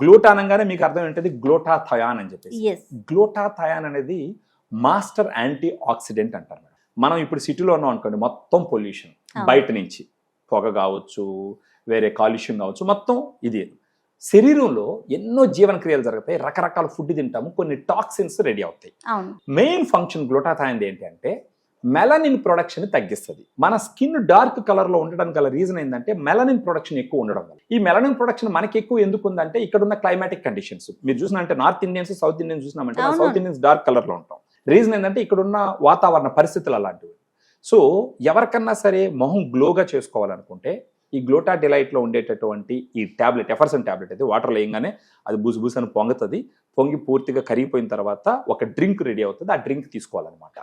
గ్లూటా అనగానే మీకు అర్థం ఏంటది, గ్లూటాథయాన్ అని చెప్పేసి. ఎస్ గ్లూటాథయాన్ అనేది మాస్టర్ యాంటీ ఆక్సిడెంట్ అంటారు మేడం. మనం ఇప్పుడు సిటీలో ఉన్నాం అనుకోండి, మొత్తం పొల్యూషన్ బయట నుంచి పొగ కావచ్చు, వేరే కాలుష్యం కావచ్చు, మొత్తం ఇది. శరీరంలో ఎన్నో జీవన క్రియలు జరుగుతాయి, రకరకాల ఫుడ్ తింటాము, కొన్ని టాక్సిన్స్ రెడీ అవుతాయి. అవును మెయిన్ ఫంక్షన్ గ్లూటాథయాన్ ఏంటి అంటే మెలనిన్ ప్రొడక్షన్ తగ్గిస్తుంది. మన స్కిన్ డార్క్ కలర్ లో ఉండడానికి గల రీజన్ ఏంటంటే మెలనిన్ ప్రొడక్షన్ ఎక్కువ ఉండడం వల్ల. ఈ మెలనిన్ ప్రొడక్షన్ మనకి ఎక్కువ ఎందుకు ఉందంటే ఇక్కడ ఉన్న క్లైమాటిక్ కండిషన్స్. మీరు చూసినంటే నార్త్ ఇండియన్స్ సౌత్ ఇండియన్స్ చూసినామంటే సౌత్ ఇండియన్స్ డార్క్ కలర్ లో ఉంటాం. రీజన్ ఏంటంటే ఇక్కడ ఉన్న వాతావరణ పరిస్థితులు అలాంటివి. సో ఎవరికన్నా సరే మొహం గ్లోగా చేసుకోవాలనుకుంటే ఈ గ్లూటా డిలైట్ లో ఉండేటటువంటి ఈ టాబ్లెట్, ఎఫర్సన్ టాబ్లెట్ అయితే వాటర్ వేయంగానే అది బుసు అని పొంగుతుంది. పొంగి పూర్తిగా కరిగిపోయిన తర్వాత ఒక డ్రింక్ రెడీ అవుతుంది. ఆ డ్రింక్ తీసుకోవాలన్నమాట.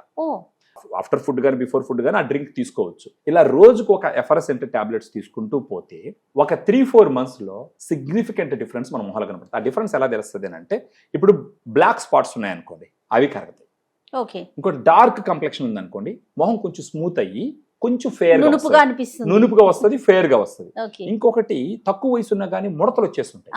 ఆఫ్టర్ ఫుడ్ కానీ బిఫోర్ ఫుడ్ కానీ ఆ డ్రింక్ తీసుకోవచ్చు. ఇలా రోజుకు ఒక ఎఫర్సెంట్ టాబ్లెట్స్ తీసుకుంటూ పోతే ఒక 3-4 months లో సిగ్నిఫికెంట్ డిఫరెన్స్ మన మొహాలు కనపడుతుంది. ఆ డిఫరెన్స్ ఎలా తెలుస్తుంది అంటే, ఇప్పుడు బ్లాక్ స్పాట్స్ ఉన్నాయనుకోండి, అవి కరుగుతాయి. ఇంకోటి డార్క్ కంప్లెక్షన్ ఉందనుకోండి, మొహం కొంచెం స్మూత్ అయ్యి కొంచెం ఫేర్ నునుపుగా వస్తుంది, ఫేర్ గా వస్తుంది. ఇంకొకటి తక్కువ వయసు ఉన్నా కానీ ముడతలు వచ్చేస్తుంటాయి,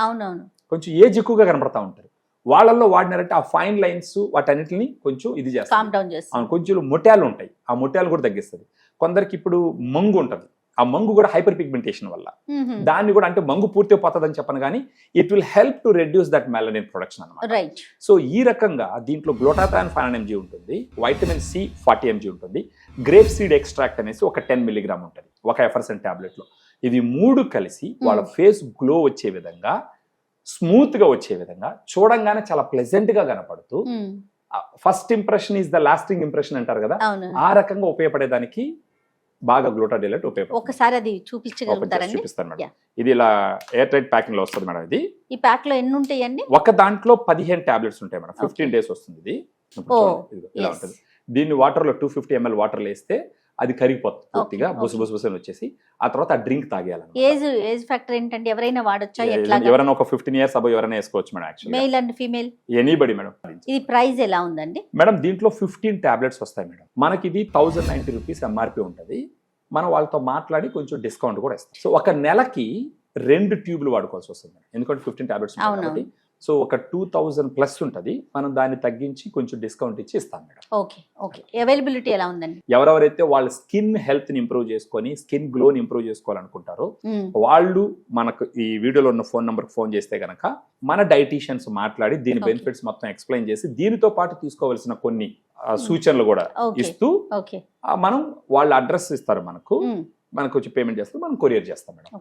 కొంచెం ఏజ్ ఎక్కువగా కనపడతా ఉంటారు. వాళ్ళల్లో వాడినారంటే ఆ ఫైన్ లైన్స్ వాటన్నిటిని కొంచెం ఇది చేస్తారు. కొంచెం ముట్యాలు ఉంటాయి, ఆ ముట్యాలు కూడా తగ్గిస్తుంది. కొందరికి ఇప్పుడు మంగు ఉంటుంది, ఆ మంగు కూడా హైపర్ పిగ్మెంటేషన్ వల్ల. దాన్ని కూడా అంటే మంగు పూర్తిగా పోతుందని చెప్పను కానీ it will help to reduce that melanin production అన్నమాట. సో ఈ రకంగా దీంట్లో గ్లూటాథయాన్ 500 mg ఉంటుంది, వైటమిన్ సి 40 mg ఉంటుంది, గ్రేప్ సీడ్ ఎక్స్ట్రాక్ట్ అనేసి ఒక 10 mg ఉంటుంది ఒక ఎఫర్సన్ టాబ్లెట్ లో. ఇవి 3 కలిసి వాళ్ళ ఫేస్ గ్లో వచ్చే విధంగా, స్మూత్ గా వచ్చే విధంగా, చూడంగానే చాలా ప్లెజెంట్ గా కనపడుతూ first impression is the lasting impression అంటారు కదా, ఆ రకంగా ఉపయోగపడేదానికి బాగా గ్లూటా డిలైట్ ఉపయోగపడుతుంది. ఒకసారి అది చూపించగలుగుతారండి? చూపిస్తాను మేడం. ఇది ఇలా ఎయిర్ టైట్ ప్యాకింగ్ లో వస్తుంది మేడం. ఇది ఈ ప్యాక్ లో ఎన్ని ఉంటాయండి? ఒక దాంట్లో 15 టాబ్లెట్స్ ఉంటాయి మేడం. 15 days వస్తుంది ఇది. ఇలా ఉంటుంది. దీన్ని వాటర్ లో 250 ml వాటర్ లో వేస్తే అది కరిగిపోతుంది పూర్తిగా, బుసబుసని వచ్చేసి ఆ తర్వాత ఆ డ్రింక్ తాగేయాలి. ఏజ్ ఫ్యాక్టర్ ఏంటంటే ఎవరైనా వాడొచ్చా? ఎవరైనా ఒక 15 years అబౌవ్ ఎవరైనా వేసుకోవచ్చు madam. Actually male and female anybody madam. ఇది ప్రైస్ ఎలా ఉందండి మేడం? దీంట్లో 15 టాబ్లెట్స్ వస్తాయి మేడం. మనకి ఇది 1090 rupees MRP ఉంటుంది. మనం వాళ్ళతో మాట్లాడి కొంచెం డిస్కౌంట్ కూడా ఇస్తాం. సో ఒక నెలకి 2 ట్యూబ్లు వాడుకోవాల్సి వస్తుంది, ఎందుకంటే 15 టాబ్లెట్స్ కాబట్టి. సో ఒక 2000+ ఉంటుంది. మనం దాన్ని తగ్గించి కొంచెం డిస్కౌంట్ ఇచ్చి ఇస్తాం మేడం. ఓకే అవైలబిలిటీ ఎలా ఉందండి? ఎవరెవరైతే వాళ్ళ స్కిన్ హెల్త్ ని ఇంప్రూవ్ చేసుకొని స్కిన్ గ్లో ని ఇంప్రూవ్ చేసుకోవాలనుకుంటారో వాళ్ళు మనకు ఈ వీడియోలో ఉన్న ఫోన్ నంబర్ ఫోన్ చేస్తే గనక మన డైటీషియన్స్ మాట్లాడి దీని బెనిఫిట్స్ మొత్తం ఎక్స్ప్లెయిన్ చేసి దీనితో పాటు తీసుకోవాల్సిన కొన్ని సూచనలు కూడా ఇస్తూ మనం వాళ్ళ అడ్రస్ ఇస్తారు, మనకు వచ్చి పేమెంట్ చేస్తారు, మనం కొరియర్ చేస్తాం మేడం.